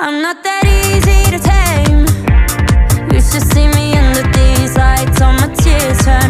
I'm not that easy to tame. You should see me under these lights, all my tears turn